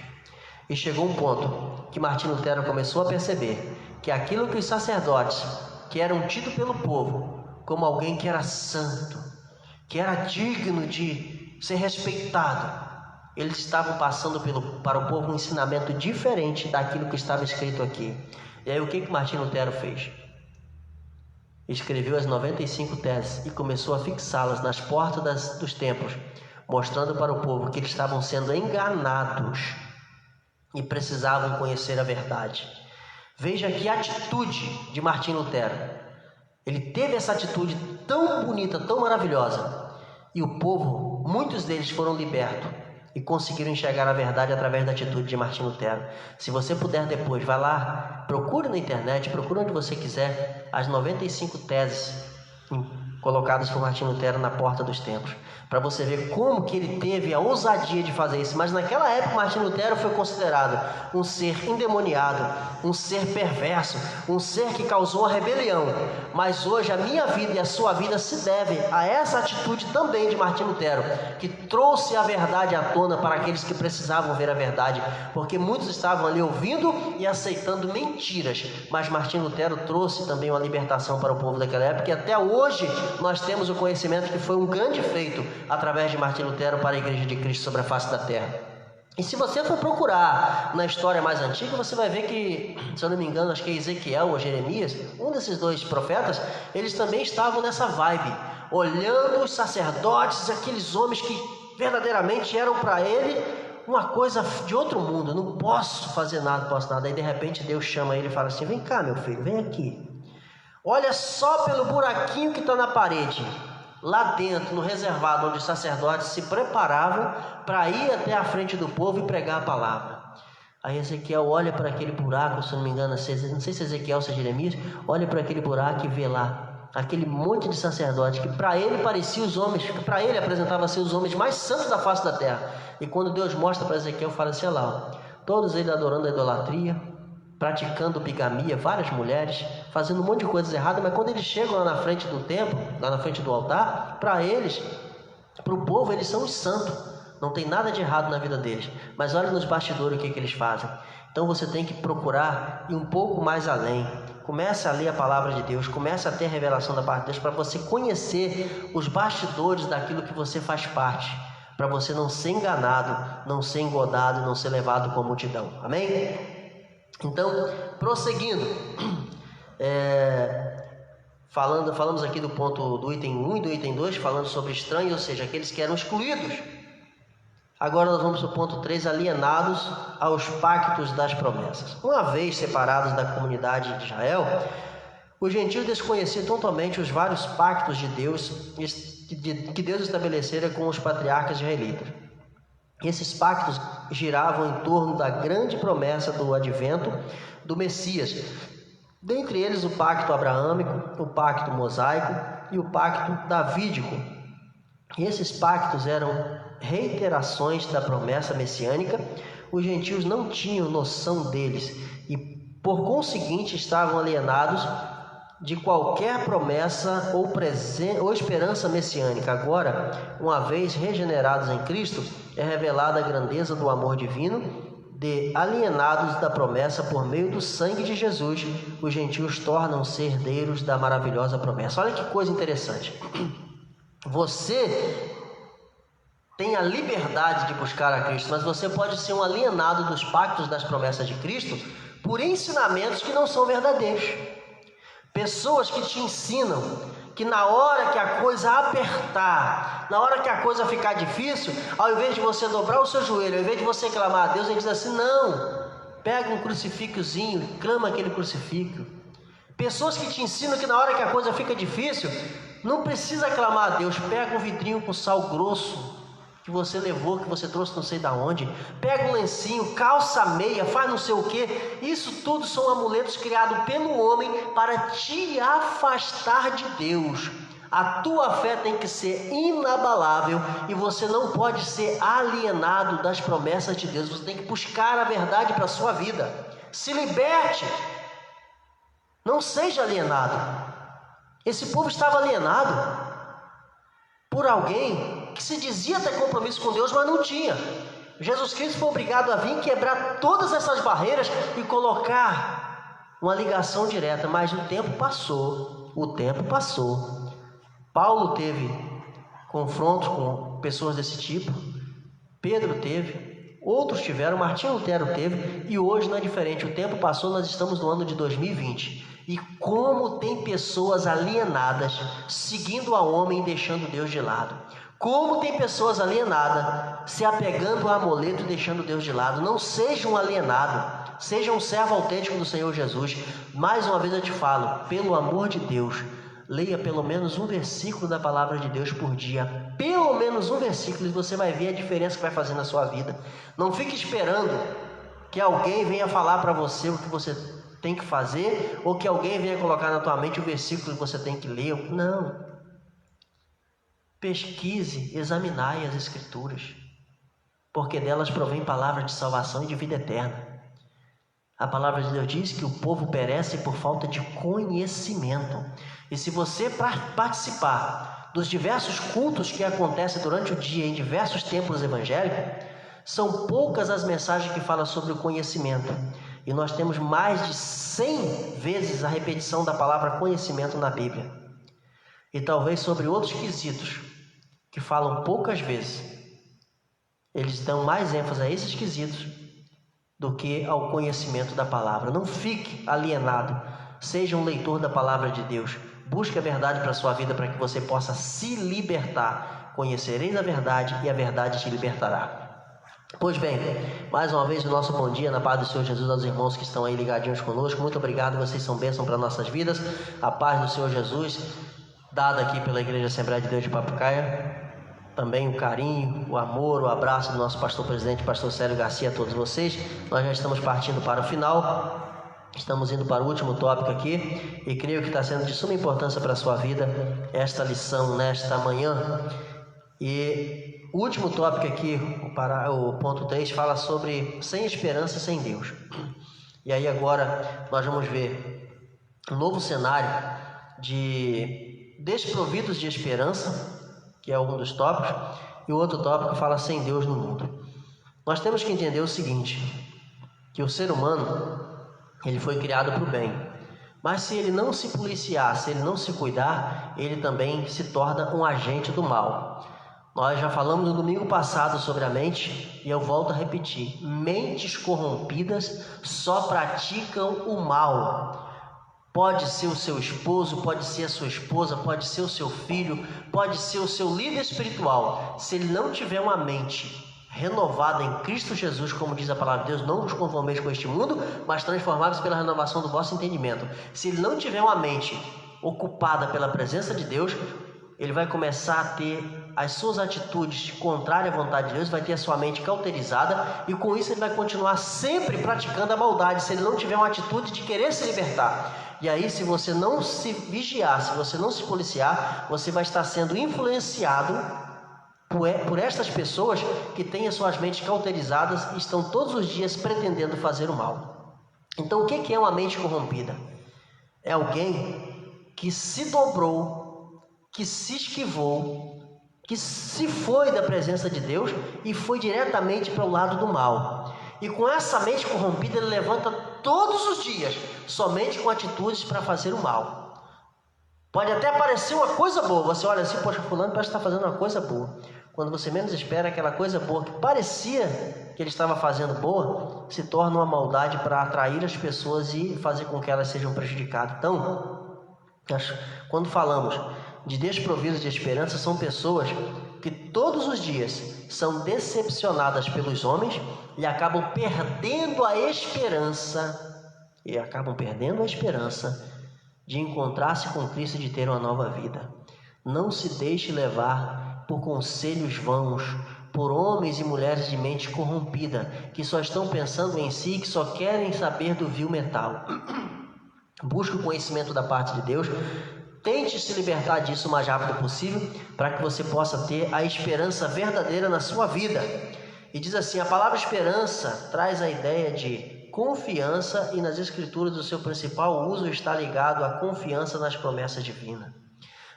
E chegou um ponto que Martinho Lutero começou a perceber que aquilo que os sacerdotes, que eram tidos pelo povo como alguém que era santo, que era digno de ser respeitado, eles estavam passando para o povo um ensinamento diferente daquilo que estava escrito aqui. E aí o que Martinho Lutero fez? Escreveu as 95 teses e começou a fixá-las nas portas dos templos, mostrando para o povo que eles estavam sendo enganados e precisavam conhecer a verdade. Veja que atitude de Martinho Lutero. Ele teve essa atitude tão bonita, tão maravilhosa, e o povo, muitos deles foram libertos e conseguiram enxergar a verdade através da atitude de Martinho Lutero. Se você puder depois, vai lá, procure na internet, procure onde você quiser, as 95 teses colocadas por Martinho Lutero na porta dos templos, para você ver como que ele teve a ousadia de fazer isso. Mas naquela época Martinho Lutero foi considerado um ser endemoniado, um ser perverso, um ser que causou uma rebelião. Mas hoje a minha vida e a sua vida se deve a essa atitude também de Martinho Lutero, que trouxe a verdade à tona para aqueles que precisavam ver a verdade, porque muitos estavam ali ouvindo e aceitando mentiras. Mas Martinho Lutero trouxe também uma libertação para o povo daquela época, e até hoje nós temos o conhecimento que foi um grande feito através de Martinho Lutero para a Igreja de Cristo sobre a face da terra. E se você for procurar na história mais antiga, você vai ver que, se eu não me engano, acho que é Ezequiel ou Jeremias, um desses dois profetas, eles também estavam nessa vibe, olhando os sacerdotes, aqueles homens que verdadeiramente eram para ele uma coisa de outro mundo. Não posso fazer nada, não posso nada. Aí de repente Deus chama ele e fala assim: vem cá, meu filho, vem aqui. Olha só pelo buraquinho que está na parede, lá dentro, no reservado, onde os sacerdotes se preparavam para ir até a frente do povo e pregar a palavra. Aí Ezequiel olha para aquele buraco, se não me engano, não sei se Ezequiel ou se Jeremias, olha para aquele buraco e vê lá aquele monte de sacerdotes que para ele parecia os homens, que para ele apresentava ser os homens mais santos da face da terra. E quando Deus mostra para Ezequiel, fala assim: olha lá, todos eles adorando a idolatria, praticando bigamia, várias mulheres, fazendo um monte de coisas erradas, mas quando eles chegam lá na frente do templo, lá na frente do altar, para eles, para o povo, eles são os santos, não tem nada de errado na vida deles. Mas olha nos bastidores o que eles fazem. Então você tem que procurar ir um pouco mais além. Comece a ler a palavra de Deus, comece a ter a revelação da parte de Deus, para você conhecer os bastidores daquilo que você faz parte, para você não ser enganado, não ser engodado, não ser levado com a multidão. Amém? Então, prosseguindo, falamos aqui do ponto do item 1 e do item 2, falando sobre estranhos, ou seja, aqueles que eram excluídos. Agora nós vamos para o ponto 3, alienados aos pactos das promessas. Uma vez separados da comunidade de Israel, os gentios desconheciam totalmente os vários pactos de Deus que Deus estabelecera com os patriarcas israelitas. Esses pactos giravam em torno da grande promessa do advento do Messias. Dentre eles o pacto abraâmico, o pacto mosaico e o pacto davídico. E esses pactos eram reiterações da promessa messiânica. Os gentios não tinham noção deles e, por conseguinte, estavam alienados de qualquer promessa ou esperança messiânica. Agora, uma vez regenerados em Cristo, é revelada a grandeza do amor divino. De alienados da promessa por meio do sangue de Jesus, os gentios tornam-se herdeiros da maravilhosa promessa. Olha que coisa interessante. Você tem a liberdade de buscar a Cristo, mas você pode ser um alienado dos pactos das promessas de Cristo por ensinamentos que não são verdadeiros. Pessoas que te ensinam que na hora que a coisa apertar, na hora que a coisa ficar difícil, ao invés de você dobrar o seu joelho, ao invés de você clamar a Deus, ele diz assim: não, pega um crucifixozinho e clama aquele crucifixo. Pessoas que te ensinam que na hora que a coisa fica difícil, não precisa clamar a Deus, pega um vidrinho com sal grosso que você levou, que você trouxe não sei da onde, pega um lencinho, calça a meia, faz não sei o que. Isso tudo são amuletos criados pelo homem para te afastar de Deus. A tua fé tem que ser inabalável e você não pode ser alienado das promessas de Deus. Você tem que buscar a verdade para a sua vida. Se liberte, não seja alienado. Esse povo estava alienado por alguém que se dizia ter compromisso com Deus, mas não tinha. Jesus Cristo foi obrigado a vir quebrar todas essas barreiras e colocar uma ligação direta, mas o tempo passou. Paulo teve confrontos com pessoas desse tipo, Pedro teve, outros tiveram, Martinho Lutero teve, e hoje não é diferente. O tempo passou, nós estamos no ano de 2020. E como tem pessoas alienadas, seguindo a homem e deixando Deus de lado. Como tem pessoas alienadas, se apegando a amuleto e deixando Deus de lado. Não seja um alienado, seja um servo autêntico do Senhor Jesus. Mais uma vez eu te falo, pelo amor de Deus, leia pelo menos um versículo da palavra de Deus por dia. Pelo menos um versículo, e você vai ver a diferença que vai fazer na sua vida. Não fique esperando que alguém venha falar para você o que você tem que fazer, ou que alguém venha colocar na tua mente o versículo que você tem que ler. Não. Pesquise, examinai as Escrituras, porque delas provém palavra de salvação e de vida eterna. A palavra de Deus diz que o povo perece por falta de conhecimento. E se você participar dos diversos cultos que acontecem durante o dia em diversos templos evangélicos, são poucas as mensagens que falam sobre o conhecimento. E nós temos mais de 100 vezes a repetição da palavra conhecimento na Bíblia. E talvez sobre outros quesitos que falam poucas vezes. Eles dão mais ênfase a esses quesitos do que ao conhecimento da palavra. Não fique alienado. Seja um leitor da palavra de Deus. Busque a verdade para a sua vida para que você possa se libertar. Conhecereis a verdade e a verdade te libertará. Pois bem, mais uma vez o nosso bom dia na paz do Senhor Jesus aos irmãos que estão aí ligadinhos conosco. Muito obrigado, vocês são bênção para nossas vidas. A paz do Senhor Jesus, dada aqui pela Igreja Assembleia de Deus de Papucaia. Também o carinho, o amor, o abraço do nosso pastor presidente, pastor Célio Garcia, a todos vocês. Nós já estamos partindo para o final. Estamos indo para o último tópico aqui. E creio que está sendo de suma importância para a sua vida esta lição nesta manhã. E o último tópico aqui, o ponto 3, fala sobre sem esperança e sem Deus. E aí agora nós vamos ver um novo cenário de desprovidos de esperança, que é um dos tópicos, e o outro tópico fala sem Deus no mundo. Nós temos que entender o seguinte, que o ser humano, ele foi criado para o bem, mas se ele não se policiar, se ele não se cuidar, ele também se torna um agente do mal. Nós já falamos no domingo passado sobre a mente e eu volto a repetir. Mentes corrompidas só praticam o mal. Pode ser o seu esposo, pode ser a sua esposa, pode ser o seu filho, pode ser o seu líder espiritual. Se ele não tiver uma mente renovada em Cristo Jesus, como diz a palavra de Deus, não vos conformeis com este mundo, mas transformados pela renovação do vosso entendimento. Se ele não tiver uma mente ocupada pela presença de Deus, ele vai começar a ter as suas atitudes contrárias à vontade de Deus, vai ter a sua mente cauterizada e com isso ele vai continuar sempre praticando a maldade, se ele não tiver uma atitude de querer se libertar. E aí, se você não se vigiar, se você não se policiar, você vai estar sendo influenciado por estas pessoas que têm as suas mentes cauterizadas e estão todos os dias pretendendo fazer o mal. Então, o que é uma mente corrompida? É alguém que se dobrou, que se esquivou, que se foi da presença de Deus e foi diretamente para o lado do mal. E com essa mente corrompida, ele levanta todos os dias, somente com atitudes para fazer o mal. Pode até parecer uma coisa boa, você olha assim, poxa, fulano parece que está fazendo uma coisa boa. Quando você menos espera, aquela coisa boa que parecia que ele estava fazendo boa, se torna uma maldade para atrair as pessoas e fazer com que elas sejam prejudicadas. Então, quando falamos de desprovidos de esperança, são pessoas que todos os dias são decepcionadas pelos homens e acabam perdendo a esperança, de encontrar-se com Cristo e de ter uma nova vida. Não se deixe levar por conselhos vãos, por homens e mulheres de mente corrompida, que só estão pensando em si, que só querem saber do vil metal. Busque o conhecimento da parte de Deus. Tente se libertar disso o mais rápido possível, para que você possa ter a esperança verdadeira na sua vida. E diz assim, a palavra esperança traz a ideia de confiança e nas escrituras o seu principal uso está ligado à confiança nas promessas divinas.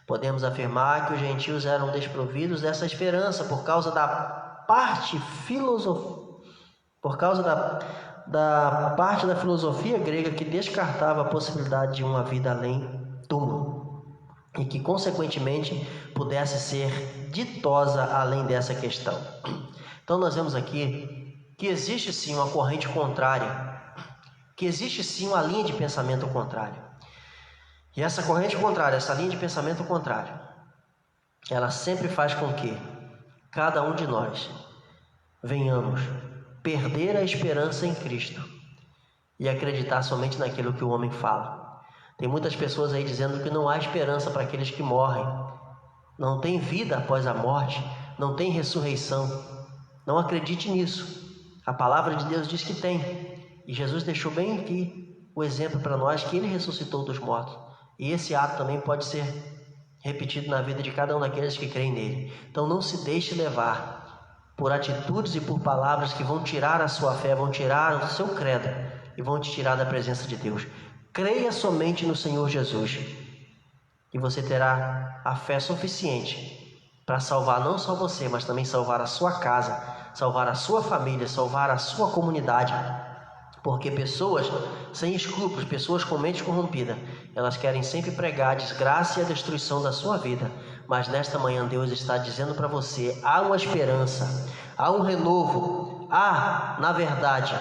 Podemos afirmar que os gentios eram desprovidos dessa esperança por causa da parte da filosofia grega que descartava a possibilidade de uma vida além túmulo e que consequentemente pudesse ser ditosa além dessa questão. Então nós vemos aqui que existe sim uma corrente contrária, que existe sim uma linha de pensamento contrária. E essa corrente contrária, essa linha de pensamento contrária, ela sempre faz com que cada um de nós venhamos perder a esperança em Cristo e acreditar somente naquilo que o homem fala. Tem muitas pessoas aí dizendo que não há esperança para aqueles que morrem, não tem vida após a morte, não tem ressurreição. Não acredite nisso. A palavra de Deus diz que tem. E Jesus deixou bem aqui o exemplo para nós que Ele ressuscitou dos mortos. E esse ato também pode ser repetido na vida de cada um daqueles que creem nele. Então não se deixe levar por atitudes e por palavras que vão tirar a sua fé, vão tirar o seu credo e vão te tirar da presença de Deus. Creia somente no Senhor Jesus e você terá a fé suficiente para salvar não só você, mas também salvar a sua casa, salvar a sua família, salvar a sua comunidade. Porque pessoas sem escrúpulos, pessoas com mente corrompida, elas querem sempre pregar a desgraça e a destruição da sua vida. Mas nesta manhã Deus está dizendo para você, há uma esperança, há um renovo, há, na verdade,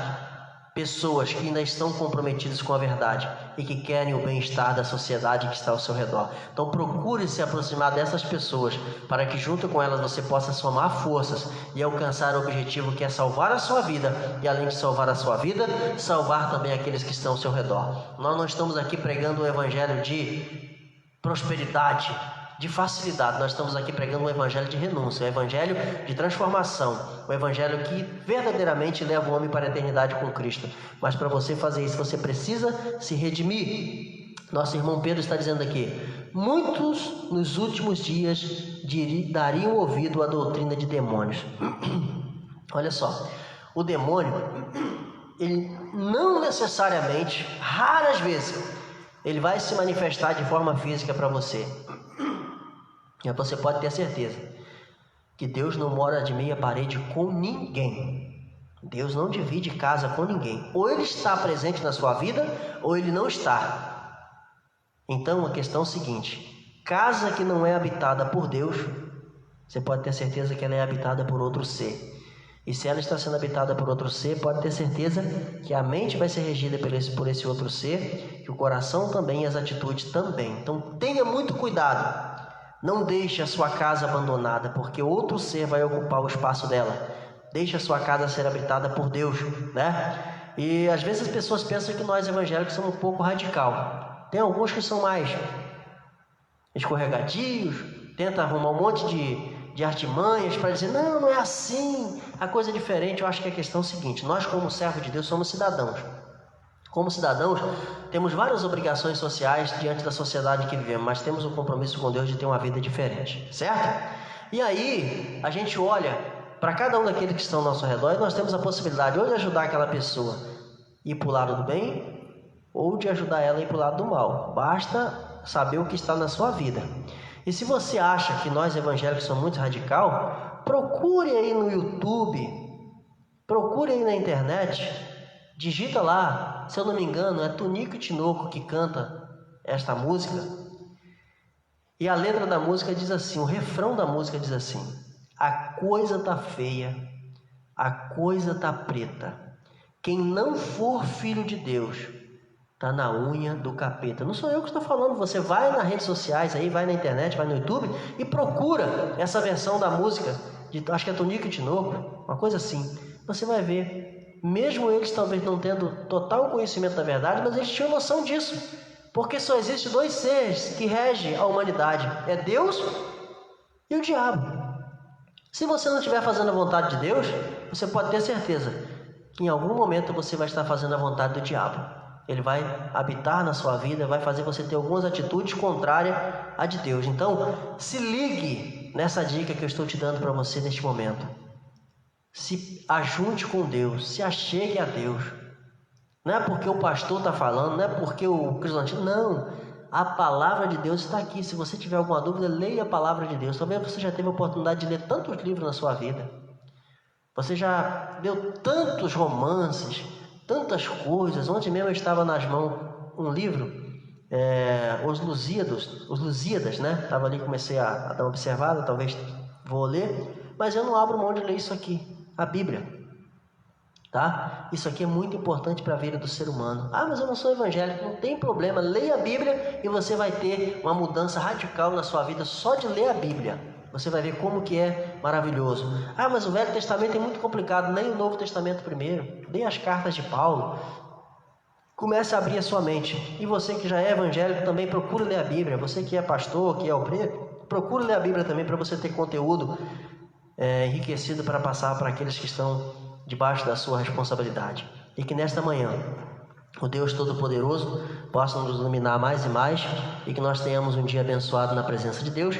pessoas que ainda estão comprometidas com a verdade e que querem o bem-estar da sociedade que está ao seu redor. Então procure se aproximar dessas pessoas para que junto com elas você possa somar forças e alcançar o objetivo que é salvar a sua vida e além de salvar a sua vida, salvar também aqueles que estão ao seu redor. Nós não estamos aqui pregando um evangelho de prosperidade, de facilidade. Nós estamos aqui pregando um evangelho de renúncia, um evangelho de transformação, um evangelho que verdadeiramente leva o homem para a eternidade com Cristo. Mas para você fazer isso, você precisa se redimir. Nosso irmão Pedro está dizendo aqui, muitos nos últimos dias dariam ouvido à doutrina de demônios. Olha só, o demônio, ele não necessariamente, raras vezes, ele vai se manifestar de forma física para você. E você pode ter certeza que Deus não mora de meia parede com ninguém. Deus não divide casa com ninguém. Ou Ele está presente na sua vida, ou Ele não está. Então a questão é a seguinte, casa que não é habitada por Deus você pode ter certeza que ela é habitada por outro ser. E se ela está sendo habitada por outro ser, pode ter certeza que a mente vai ser regida por esse outro ser, que o coração também e as atitudes também. Então tenha muito cuidado. Não deixe a sua casa abandonada, porque outro ser vai ocupar o espaço dela. Deixe a sua casa ser habitada por Deus, né? E às vezes as pessoas pensam que nós evangélicos somos um pouco radical. Tem alguns que são mais escorregadios, tentam arrumar um monte de artimanhas para dizer, não, não é assim, a coisa é diferente. Eu acho que a questão é a seguinte: nós, como servos de Deus, somos cidadãos. Como cidadãos, temos várias obrigações sociais diante da sociedade que vivemos, mas temos um compromisso com Deus de ter uma vida diferente, certo? E aí, a gente olha para cada um daqueles que estão ao nosso redor e nós temos a possibilidade ou de ajudar aquela pessoa a ir para o lado do bem, ou de ajudar ela a ir para o lado do mal. Basta saber o que está na sua vida. E se você acha que nós evangélicos somos muito radical, procure aí no YouTube, procure aí na internet, digita lá, se eu não me engano, é Tonico e Tinoco que canta esta música. E a letra da música diz assim, o refrão da música diz assim: a coisa tá feia, a coisa tá preta, quem não for filho de Deus tá na unha do capeta. Não sou eu que estou falando, você vai nas redes sociais aí, vai na internet, vai no YouTube e procura essa versão da música, acho que é Tonico e Tinoco, uma coisa assim. Você vai ver, mesmo eles talvez não tendo total conhecimento da verdade, mas eles tinham noção disso, porque só existe dois seres que regem a humanidade, é Deus e o diabo. Se você não estiver fazendo a vontade de Deus, você pode ter certeza que em algum momento você vai estar fazendo a vontade do diabo. Ele vai habitar na sua vida, vai fazer você ter algumas atitudes contrárias à de Deus. Então, se ligue nessa dica que eu estou te dando para você neste momento. Se ajunte com Deus, se achegue a Deus. Não é porque o pastor está falando, não é porque o cristão... Não, a palavra de Deus está aqui. Se você tiver alguma dúvida, leia a palavra de Deus. Talvez você já teve a oportunidade de ler tantos livros na sua vida. Você já leu tantos romances, tantas coisas. Ontem mesmo eu estava nas mãos um livro, Os Lusíadas, né? Estava ali, comecei a dar uma observada, talvez vou ler, mas eu não abro mão de ler isso aqui, a Bíblia, tá? Isso aqui é muito importante para a vida do ser humano. Ah, mas eu não sou evangélico. Não tem problema, leia a Bíblia e você vai ter uma mudança radical na sua vida só de ler a Bíblia. Você vai ver como que é maravilhoso. Ah, mas o Velho Testamento é muito complicado. Nem o Novo Testamento primeiro. Leia as cartas de Paulo. Comece a abrir a sua mente. E você que já é evangélico também, procure ler a Bíblia. Você que é pastor, que é obreiro, procure ler a Bíblia também para você ter conteúdo enriquecido para passar para aqueles que estão debaixo da sua responsabilidade. E que nesta manhã o Deus Todo-Poderoso possa nos iluminar mais e mais e que nós tenhamos um dia abençoado na presença de Deus.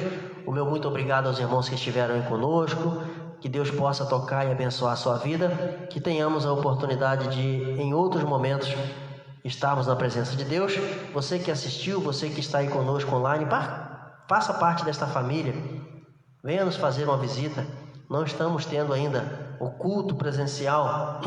O meu muito obrigado aos irmãos que estiveram aí conosco. Que Deus possa tocar e abençoar a sua vida. Que tenhamos a oportunidade de, em outros momentos, estarmos na presença de Deus. Você que assistiu, você que está aí conosco online, faça parte desta família. Venha nos fazer uma visita. Não estamos tendo ainda o culto presencial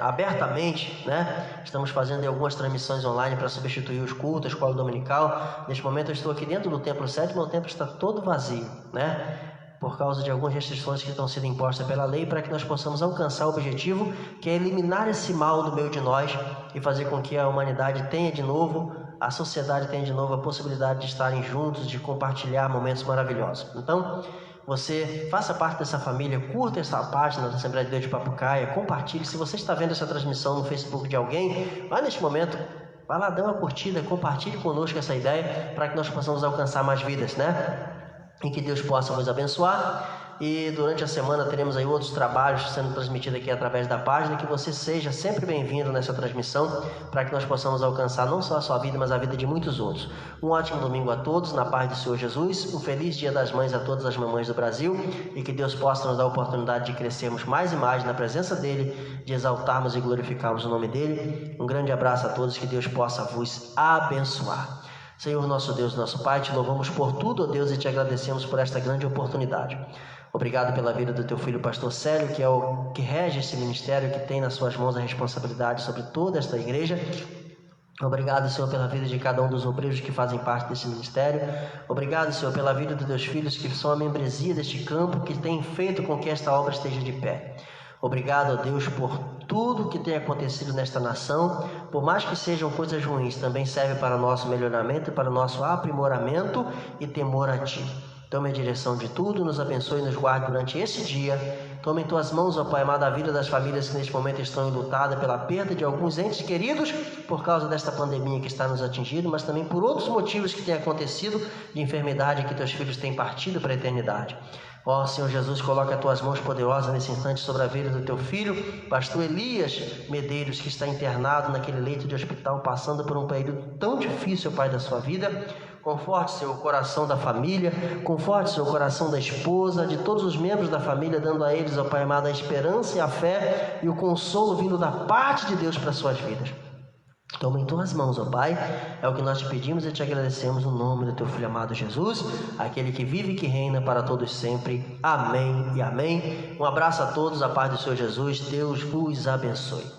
abertamente, né? Estamos fazendo algumas transmissões online para substituir os cultos, a escola dominical. Neste momento eu estou aqui dentro do templo 7, mas o templo está todo vazio, né? Por causa de algumas restrições que estão sendo impostas pela lei, para que nós possamos alcançar o objetivo, que é eliminar esse mal do meio de nós e fazer com que a humanidade tenha de novo, a sociedade tenha de novo a possibilidade de estarem juntos, de compartilhar momentos maravilhosos. Então, você faça parte dessa família, curta essa página da Assembleia de Deus de Papucaia, compartilhe. Se você está vendo essa transmissão no Facebook de alguém, vai neste momento, vai lá, dá uma curtida, compartilhe conosco essa ideia para que nós possamos alcançar mais vidas, né? E que Deus possa nos abençoar. E durante a semana teremos aí outros trabalhos sendo transmitidos aqui através da página. Que você seja sempre bem-vindo nessa transmissão, para que nós possamos alcançar não só a sua vida, mas a vida de muitos outros. Um ótimo domingo a todos, na paz do Senhor Jesus. Um feliz Dia das Mães a todas as mamães do Brasil. E que Deus possa nos dar a oportunidade de crescermos mais e mais na presença dEle, de exaltarmos e glorificarmos o nome dEle. Um grande abraço a todos, que Deus possa vos abençoar. Senhor, nosso Deus, nosso Pai, te louvamos por tudo, ó Deus, e te agradecemos por esta grande oportunidade. Obrigado pela vida do teu filho, pastor Célio, que é o que rege esse ministério, que tem nas suas mãos a responsabilidade sobre toda esta igreja. Obrigado, Senhor, pela vida de cada um dos obreiros que fazem parte desse ministério. Obrigado, Senhor, pela vida dos teus filhos que são a membresia deste campo, que tem feito com que esta obra esteja de pé. Obrigado, ó Deus, por tudo que tem acontecido nesta nação. Por mais que sejam coisas ruins, também serve para o nosso melhoramento, para o nosso aprimoramento e temor a Ti. Tome a direção de tudo, nos abençoe e nos guarde durante esse dia. Tome em Tuas mãos, ó Pai amado, a vida das famílias que neste momento estão enlutadas pela perda de alguns entes queridos por causa desta pandemia que está nos atingindo, mas também por outros motivos que têm acontecido de enfermidade que Teus filhos têm partido para a eternidade. Ó Senhor Jesus, coloca as Tuas mãos poderosas nesse instante sobre a vida do Teu filho, pastor Elias Medeiros, que está internado naquele leito de hospital, passando por um período tão difícil, Pai, da sua vida. Conforte, Senhor, o coração da família, conforte, Senhor, o coração da esposa, de todos os membros da família, dando a eles, ó Pai amado, a esperança e a fé e o consolo vindo da parte de Deus para as suas vidas. Toma em Tuas mãos, ó Pai, é o que nós te pedimos e te agradecemos no nome do Teu Filho amado Jesus, aquele que vive e que reina para todos sempre. Amém e amém. Um abraço a todos, a paz do Senhor Jesus, Deus vos abençoe.